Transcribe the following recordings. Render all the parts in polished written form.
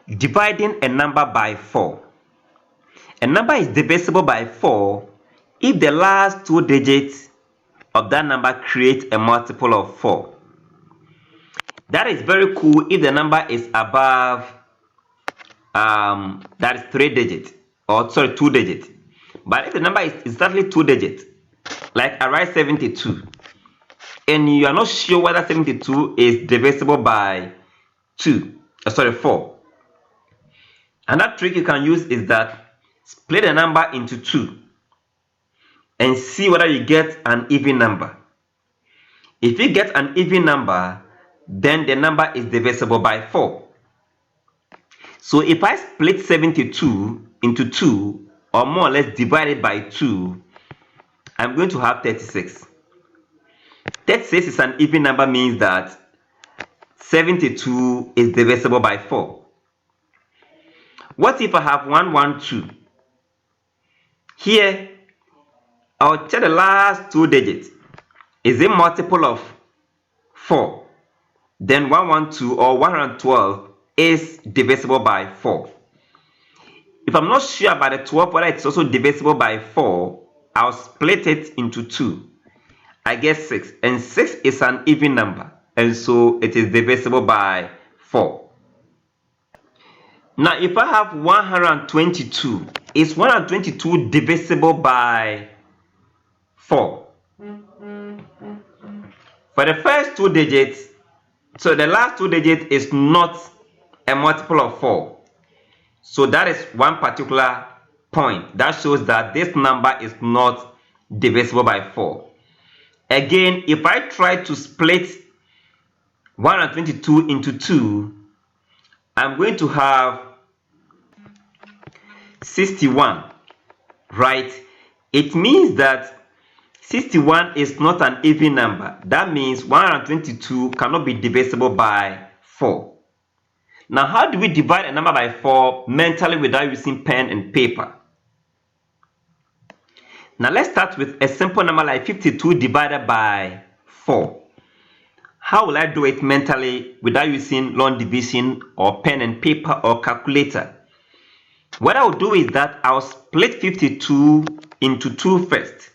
Dividing a number by 4. A number is divisible by 4 if the last two digits of that number create a multiple of 4. That is very cool if the number is above that is 3 digits, or sorry, 2 digits. But if the number is exactly 2 digits, like I write 72, and you are not sure whether 72 is divisible by 4. Another trick you can use is that split the number into 2 and see whether you get an even number. If you get an even number, then the number is divisible by 4. So if I split 72 into 2, or more or less divide it by 2, I'm going to have 36. 36 is an even number, means that 72 is divisible by 4. What if I have 112? Here, I'll check the last two digits. Is it multiple of 4? Then 112 or 112 is divisible by 4. If I'm not sure about the 12 whether it's also divisible by 4, I'll split it into 2. I get 6, and 6 is an even number, and so it is divisible by 4. Now, if I have 122, is 122 divisible by 4? For the first two digits, so the last two digits is not a multiple of 4. So that is one particular point that shows that this number is not divisible by 4. Again, if I try to split 122 into 2, I'm going to have 61, right? It means that 61 is not an even number. That means 122 cannot be divisible by 4. Now, how do we divide a number by 4 mentally without using pen and paper? Now, let's start with a simple number like 52 divided by 4. How will I do it mentally without using long division or pen and paper or calculator? What I'll do is that I'll split 52 into 2 first.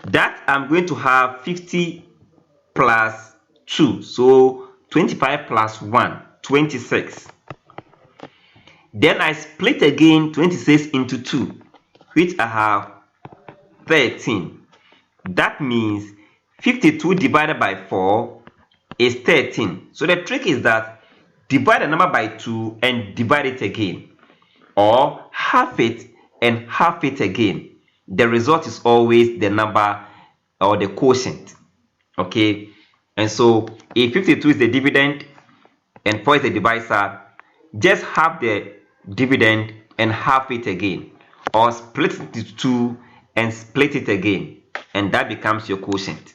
That I'm going to have 50 plus 2, so 25 plus 1, 26. Then I split again 26 into 2, which I have 13. That means 52 divided by 4 is 13. So the trick is that divide a number by 2 and divide it again, or half it and half it again. The result is always the number or the quotient. Okay, and so if 52 is the dividend and 4 is the divisor, just half the dividend and half it again, or split it into 2 and split it again, and that becomes your quotient.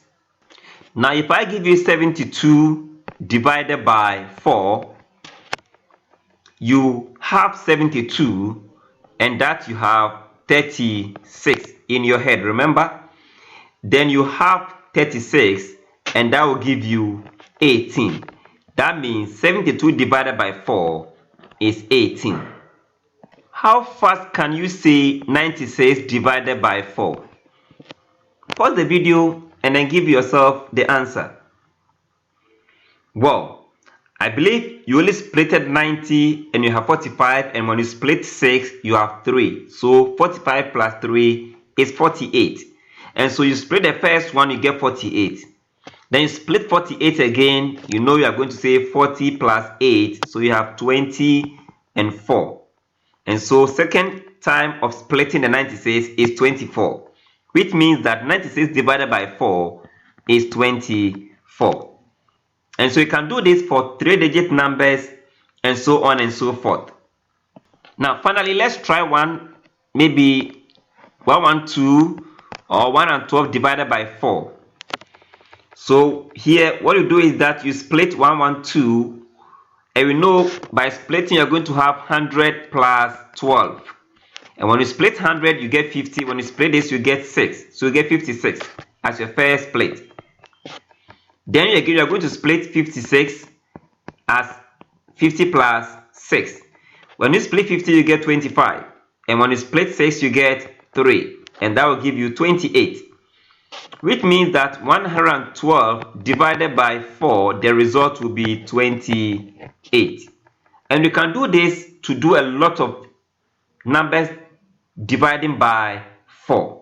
Now, if I give you 72 divided by 4, you have 72, and that you have 36 in your head, remember? Then you have 36, and that will give you 18. That means 72 divided by 4 is 18. How fast can you say 96 divided by 4? Pause the video and then give yourself the answer. Well, I believe you only splitted 90 and you have 45, and when you split 6, you have 3. So 45 plus 3 is 48. And so you split the first one, you get 48. Then you split 48 again, you know you are going to say 40 plus 8, so you have 20 and 4. And so second time of splitting the 96 is 24, which means that 96 divided by 4 is 24. And so you can do this for 3-digit numbers and so on and so forth. Now finally, let's try one, maybe 112 or 112 divided by 4. So here what you do is that you split 112, and we know by splitting you're going to have 100 plus 12. And when you split 100, you get 50. When you split this, you get 6. So you get 56 as your first split. Then again, you're going to split 56 as 50 plus 6. When you split 50, you get 25. And when you split 6, you get 3. And that will give you 28. Which means that 112 divided by 4, the result will be 28. And you can do this to do a lot of numbers dividing by 4.